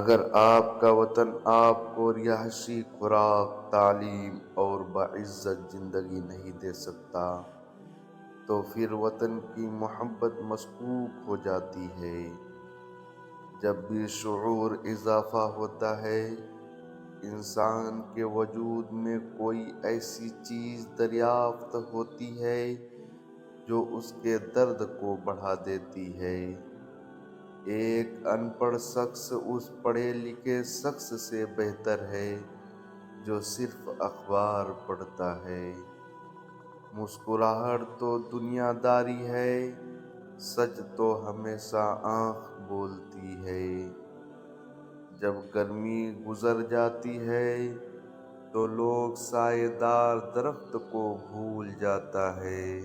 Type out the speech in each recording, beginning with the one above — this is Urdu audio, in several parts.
اگر آپ کا وطن آپ کو رہائشی خوراک، تعلیم اور باعزت زندگی نہیں دے سکتا تو پھر وطن کی محبت مشکوک ہو جاتی ہے۔ جب بھی شعور اضافہ ہوتا ہے، انسان کے وجود میں کوئی ایسی چیز دریافت ہوتی ہے جو اس کے درد کو بڑھا دیتی ہے۔ ایک ان پڑھ شخص اس پڑھے لکھے شخص سے بہتر ہے جو صرف اخبار پڑھتا ہے۔ مسکراہٹ تو دنیا داری ہے، سچ تو ہمیشہ آنکھ بولتی ہے۔ جب گرمی گزر جاتی ہے تو لوگ سایہ دار درخت کو بھول جاتا ہے۔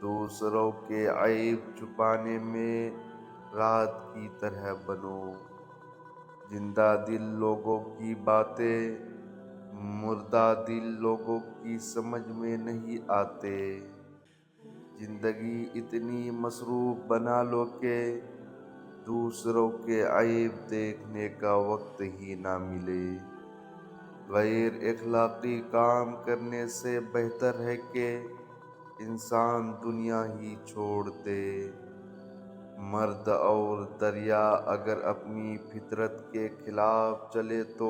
دوسروں کے عیب چھپانے میں رات کی طرح بنو، زندہ دل لوگوں کی باتیں مردہ دل لوگوں کی سمجھ میں نہیں آتے۔ زندگی اتنی مصروف بنا لو کہ دوسروں کے عیب دیکھنے کا وقت ہی نہ ملے۔ غیر اخلاقی کام کرنے سے بہتر ہے کہ انسان دنیا ہی چھوڑ دے۔ مرد اور دریا اگر اپنی فطرت کے خلاف چلے تو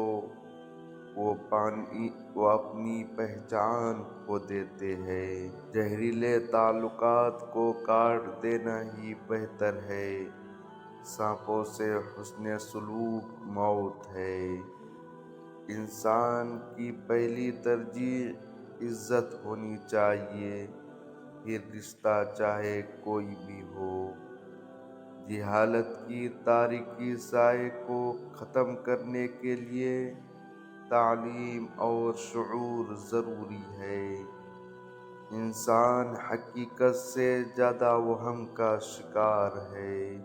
وہ اپنی پہچان کھو دیتے ہیں۔ زہریلے تعلقات کو کاٹ دینا ہی بہتر ہے۔ سانپوں سے حسن سلوک موت ہے۔ انسان کی پہلی ترجیح عزت ہونی چاہیے، پھر رشتہ چاہے کوئی بھی ہو۔ جہالت کی تاریکی سائے کو ختم کرنے کے لیے تعلیم اور شعور ضروری ہے۔ انسان حقیقت سے زیادہ وہم کا شکار ہے۔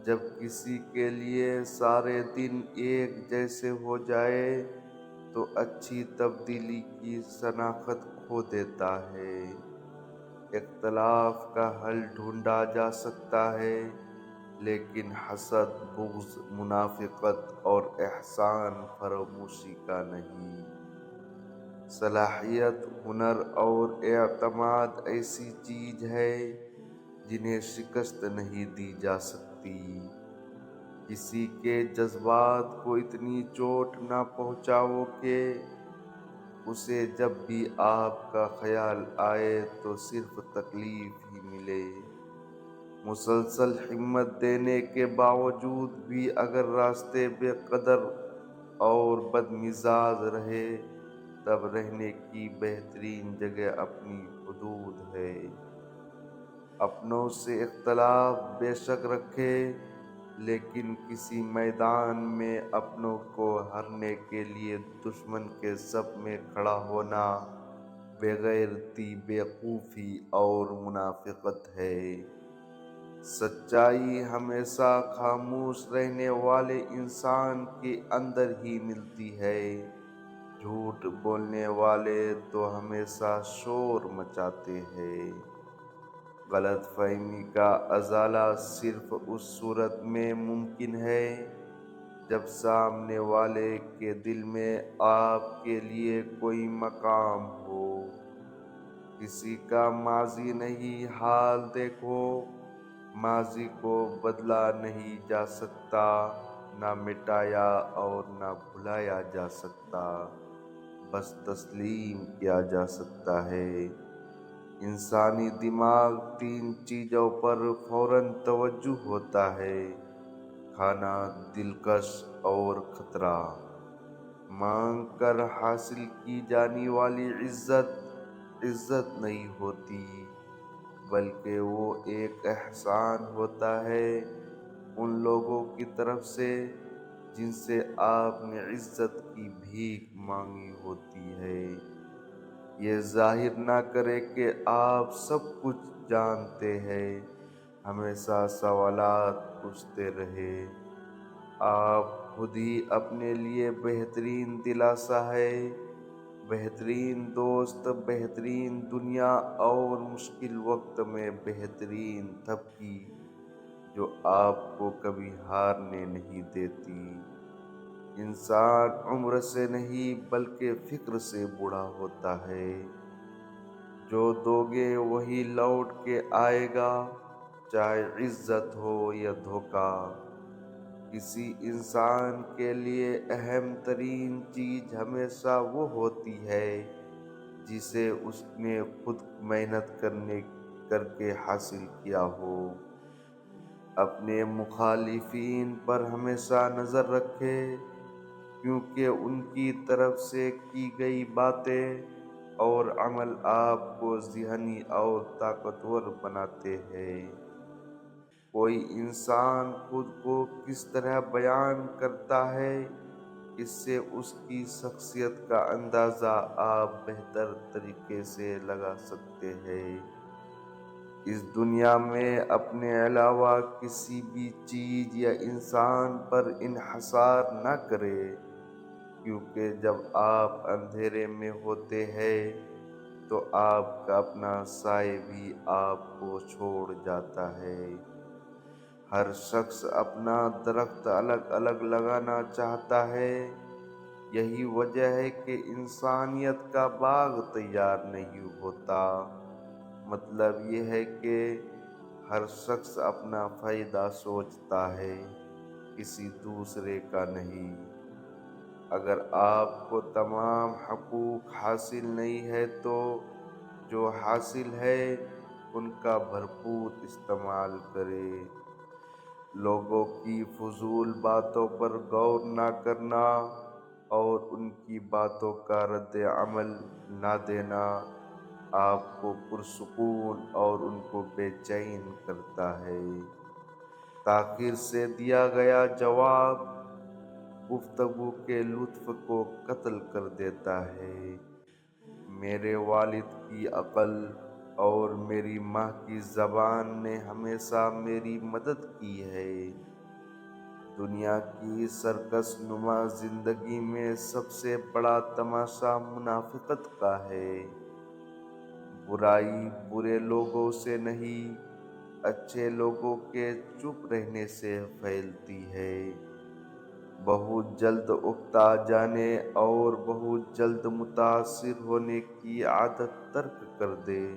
جب کسی کے لیے سارے دن ایک جیسے ہو جائے تو اچھی تبدیلی کی شناخت کھو دیتا ہے۔ اختلاف کا حل ڈھونڈا جا سکتا ہے، لیکن حسد، بغض، منافقت اور احسان فراموشی کا نہیں۔ صلاحیت، ہنر اور اعتماد ایسی چیز ہے جنہیں شکست نہیں دی جا سکتی۔ کسی کے جذبات کو اتنی چوٹ نہ پہنچاؤ کہ اسے جب بھی آپ کا خیال آئے تو صرف تکلیف ہی ملے۔ مسلسل ہمت دینے کے باوجود بھی اگر راستے بے قدر اور بدمزاج رہے تب رہنے کی بہترین جگہ اپنی حدود ہے۔ اپنوں سے اختلاف بے شک رکھیں، لیکن کسی میدان میں اپنوں کو ہرنے کے لیے دشمن کے صف میں کھڑا ہونا بے غیرتی، بے وقوفی اور منافقت ہے۔ سچائی ہمیشہ خاموش رہنے والے انسان کے اندر ہی ملتی ہے۔ جھوٹ بولنے والے تو ہمیشہ شور مچاتے ہیں۔ غلط فہمی کا ازالہ صرف اس صورت میں ممکن ہے جب سامنے والے کے دل میں آپ کے لیے کوئی مقام ہو۔ کسی کا ماضی نہیں، حال دیکھو۔ ماضی کو بدلا نہیں جا سکتا، نہ مٹایا اور نہ بھلایا جا سکتا، بس تسلیم کیا جا سکتا ہے۔ انسانی دماغ تین چیزوں پر فوراً توجہ ہوتا ہے: کھانا، دلکش اور خطرہ۔ مانگ کر حاصل کی جانے والی عزت عزت نہیں ہوتی، بلکہ وہ ایک احسان ہوتا ہے ان لوگوں کی طرف سے جن سے آپ نے عزت کی بھیک مانگی ہوتی ہے۔ یہ ظاہر نہ کریں کہ آپ سب کچھ جانتے ہیں، ہمیشہ سوالات پوچھتے رہیں۔ آپ خود ہی اپنے لیے بہترین دلاسا ہیں، بہترین دوست، بہترین دنیا اور مشکل وقت میں بہترین تھپکی۔ جو آپ کو کبھی ہارنے نہیں دیتی۔ انسان عمر سے نہیں بلکہ فکر سے بوڑھا ہوتا ہے۔ جو دو گے وہی لوٹ کے آئے گا، چاہے عزت ہو یا دھوکہ۔ کسی انسان کے لیے اہم ترین چیز ہمیشہ وہ ہوتی ہے جسے اس نے خود محنت کر کے حاصل کیا ہو۔ اپنے مخالفین پر ہمیشہ نظر رکھے، کیونکہ ان کی طرف سے کی گئی باتیں اور عمل آپ کو ذہنی اور طاقتور بناتے ہیں۔ کوئی انسان خود کو کس طرح بیان کرتا ہے، اس سے اس کی شخصیت کا اندازہ آپ بہتر طریقے سے لگا سکتے ہیں۔ اس دنیا میں اپنے علاوہ کسی بھی چیز یا انسان پر انحصار نہ کریں، کیونکہ جب آپ اندھیرے میں ہوتے ہیں تو آپ کا اپنا سایہ بھی آپ کو چھوڑ جاتا ہے۔ ہر شخص اپنا درخت الگ الگ لگانا چاہتا ہے، یہی وجہ ہے کہ انسانیت کا باغ تیار نہیں ہوتا۔ مطلب یہ ہے کہ ہر شخص اپنا فائدہ سوچتا ہے، کسی دوسرے کا نہیں۔ اگر آپ کو تمام حقوق حاصل نہیں ہے تو جو حاصل ہے ان کا بھرپور استعمال کریں۔ لوگوں کی فضول باتوں پر غور نہ کرنا اور ان کی باتوں کا رد عمل نہ دینا آپ کو پرسکون اور ان کو بے چین کرتا ہے۔ تاخیر سے دیا گیا جواب گفتگو کے لطف کو قتل کر دیتا ہے۔ میرے والد کی عقل اور میری ماں کی زبان نے ہمیشہ میری مدد کی ہے۔ دنیا کی سرکس نما زندگی میں سب سے بڑا تماشا منافقت کا ہے۔ برائی برے لوگوں سے نہیں، اچھے لوگوں کے چپ رہنے سے پھیلتی ہے۔ بہت جلد اکتا جانے اور بہت جلد متاثر ہونے کی عادت ترک کر دے۔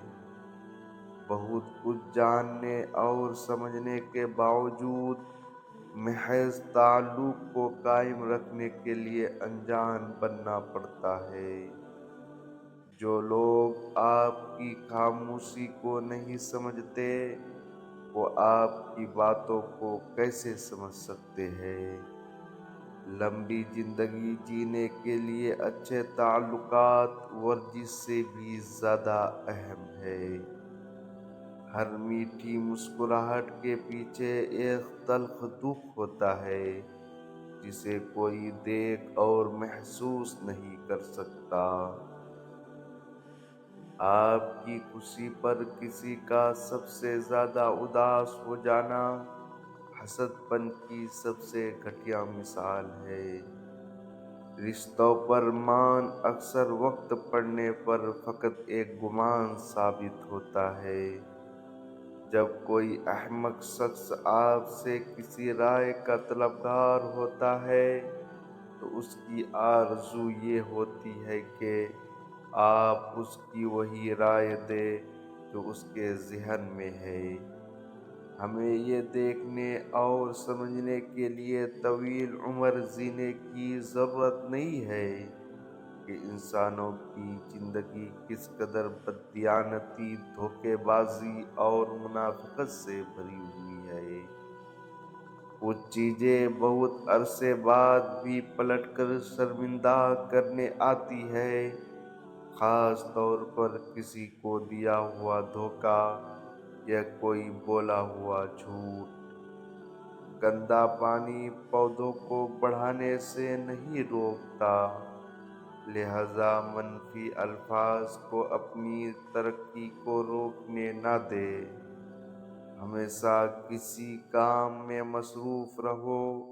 بہت کچھ جاننے اور سمجھنے کے باوجود محض تعلق کو قائم رکھنے کے لیے انجان بننا پڑتا ہے۔ جو لوگ آپ کی خاموشی کو نہیں سمجھتے، وہ آپ کی باتوں کو کیسے سمجھ سکتے ہیں؟ لمبی زندگی جینے کے لیے اچھے تعلقات ورزش سے بھی زیادہ اہم ہے۔ ہر میٹھی مسکراہٹ کے پیچھے ایک تلخ دکھ ہوتا ہے جسے کوئی دیکھ اور محسوس نہیں کر سکتا۔ آپ کی خوشی پر کسی کا سب سے زیادہ اداس ہو جانا حسد پن کی سب سے گھٹیا مثال ہے۔ رشتوں پر مان اکثر وقت پڑنے پر فقط ایک گمان ثابت ہوتا ہے۔ جب کوئی احمق شخص آپ سے کسی رائے کا طلبگار ہوتا ہے تو اس کی آرزو یہ ہوتی ہے کہ آپ اس کی وہی رائے دیں جو اس کے ذہن میں ہے۔ ہمیں یہ دیکھنے اور سمجھنے کے لیے طویل عمر جینے کی ضرورت نہیں ہے کہ انسانوں کی زندگی کس قدر بددیانتی، دھوکے بازی اور منافقت سے بھری ہوئی ہے۔ کچھ چیزیں بہت عرصے بعد بھی پلٹ کر شرمندہ کرنے آتی ہے، خاص طور پر کسی کو دیا ہوا دھوکہ یا کوئی بولا ہوا جھوٹ۔ گندا پانی پودوں کو بڑھانے سے نہیں روکتا، لہذا منفی الفاظ کو اپنی ترقی کو روکنے نہ دے۔ ہمیشہ کسی کام میں مصروف رہو،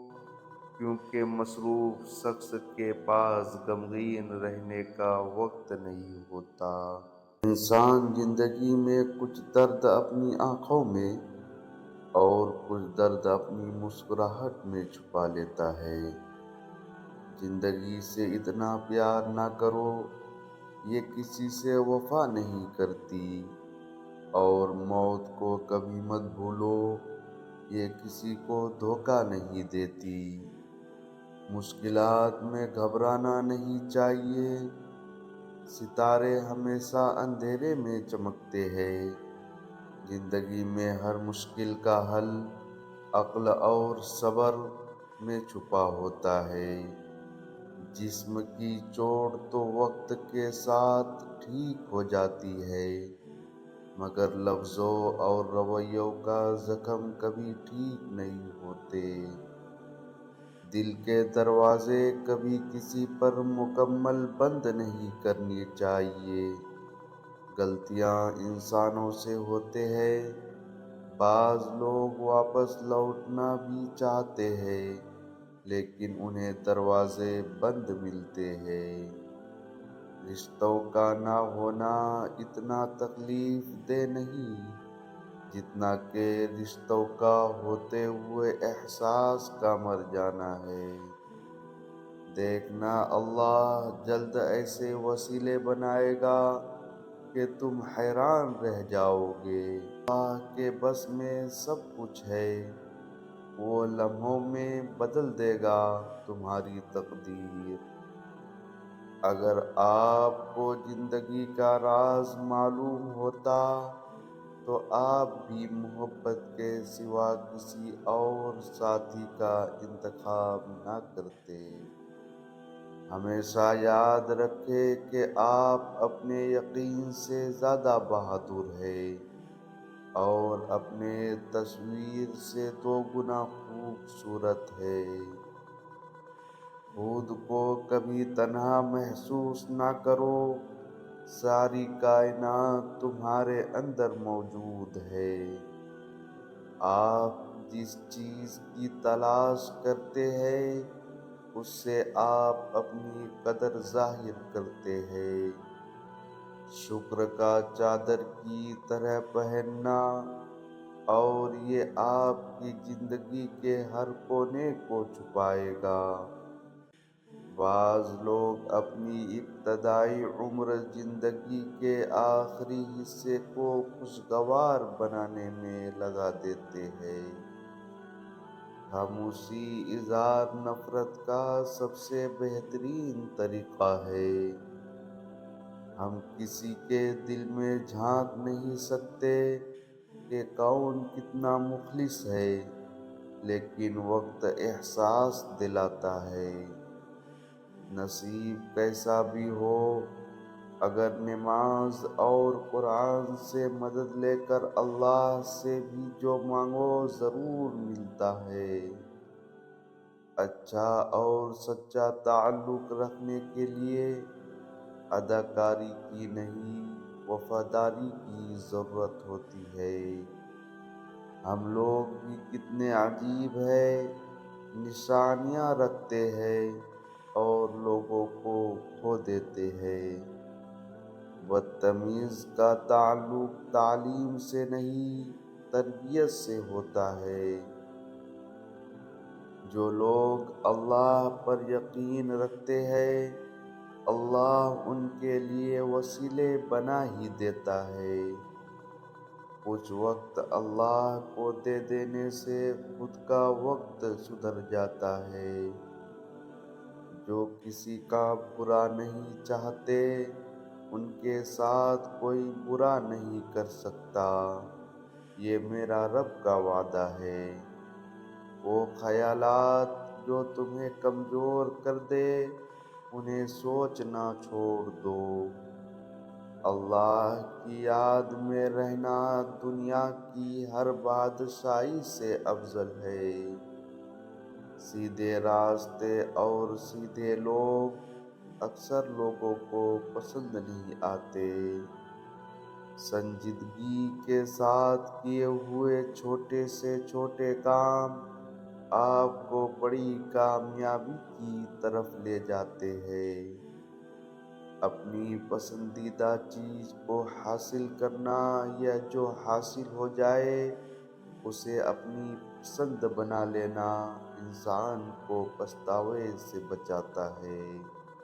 کیونکہ مصروف شخص کے پاس غمگین رہنے کا وقت نہیں ہوتا۔ انسان زندگی میں کچھ درد اپنی آنکھوں میں اور کچھ درد اپنی مسکراہٹ میں چھپا لیتا ہے۔ زندگی سے اتنا پیار نہ کرو، یہ کسی سے وفا نہیں کرتی، اور موت کو کبھی مت بھولو، یہ کسی کو دھوکہ نہیں دیتی۔ مشکلات میں گھبرانا نہیں چاہیے، ستارے ہمیشہ اندھیرے میں چمکتے ہیں۔ زندگی میں ہر مشکل کا حل عقل اور صبر میں چھپا ہوتا ہے۔ جسم کی چوٹ تو وقت کے ساتھ ٹھیک ہو جاتی ہے، مگر لفظوں اور رویوں کا زخم کبھی ٹھیک نہیں ہوتے۔ دل کے دروازے کبھی کسی پر مکمل بند نہیں کرنے چاہیے۔ غلطیاں انسانوں سے ہوتے ہیں، بعض لوگ واپس لوٹنا بھی چاہتے ہیں، لیکن انہیں دروازے بند ملتے ہیں۔ رشتوں کا نہ ہونا اتنا تکلیف دہ نہیں جتنا کہ رشتوں کا ہوتے ہوئے احساس کا مر جانا ہے۔ دیکھنا، اللہ جلد ایسے وسیلے بنائے گا کہ تم حیران رہ جاؤ گے۔ اللہ کے بس میں سب کچھ ہے، وہ لمحوں میں بدل دے گا تمہاری تقدیر۔ اگر آپ کو زندگی کا راز معلوم ہوتا تو آپ بھی محبت کے سوا کسی اور ساتھی کا انتخاب نہ کرتے۔ ہمیشہ یاد رکھیں کہ آپ اپنے یقین سے زیادہ بہادر ہیں، اور اپنے تصور سے 2 گنا خوبصورت ہے۔ خود کو کبھی تنہا محسوس نہ کرو، ساری کائنات تمہارے اندر موجود ہے۔ آپ جس چیز کی تلاش کرتے ہیں، اس سے آپ اپنی قدر ظاہر کرتے ہیں۔ شکر کا چادر کی طرح پہننا، اور یہ آپ کی زندگی کے ہر کونے کو چھپائے گا۔ بعض لوگ اپنی ابتدائی عمر زندگی کے آخری حصے کو خوشگوار بنانے میں لگا دیتے ہیں۔ خاموشی اظہار نفرت کا سب سے بہترین طریقہ ہے۔ ہم کسی کے دل میں جھانک نہیں سکتے کہ کون کتنا مخلص ہے، لیکن وقت احساس دلاتا ہے۔ نصیب کیسا بھی ہو، اگر نماز اور قرآن سے مدد لے کر اللہ سے بھی جو مانگو ضرور ملتا ہے۔ اچھا اور سچا تعلق رکھنے کے لیے اداکاری کی نہیں، وفاداری کی ضرورت ہوتی ہے۔ ہم لوگ بھی کتنے عجیب ہیں، نشانیاں رکھتے ہیں اور لوگوں کو کھو دیتے ہیں۔ بدتمیز کا تعلق تعلیم سے نہیں، تربیت سے ہوتا ہے۔ جو لوگ اللہ پر یقین رکھتے ہیں، اللہ ان کے لیے وسیلے بنا ہی دیتا ہے۔ کچھ وقت اللہ کو دے دینے سے خود کا وقت سدھر جاتا ہے۔ جو کسی کا برا نہیں چاہتے، ان کے ساتھ کوئی برا نہیں کر سکتا، یہ میرا رب کا وعدہ ہے۔ وہ خیالات جو تمہیں کمزور کر دے، انہیں سوچنا چھوڑ دو۔ اللہ کی یاد میں رہنا دنیا کی ہر بادشاہی سے افضل ہے۔ سیدھے راستے اور سیدھے لوگ اکثر لوگوں کو پسند نہیں آتے۔ سنجیدگی کے ساتھ کیے ہوئے چھوٹے سے چھوٹے کام آپ کو بڑی کامیابی کی طرف لے جاتے ہیں۔ اپنی پسندیدہ چیز کو حاصل کرنا یا جو حاصل ہو جائے، اسے اپنی پسند بنا لینا انسان کو پچھتاوے سے بچاتا ہے۔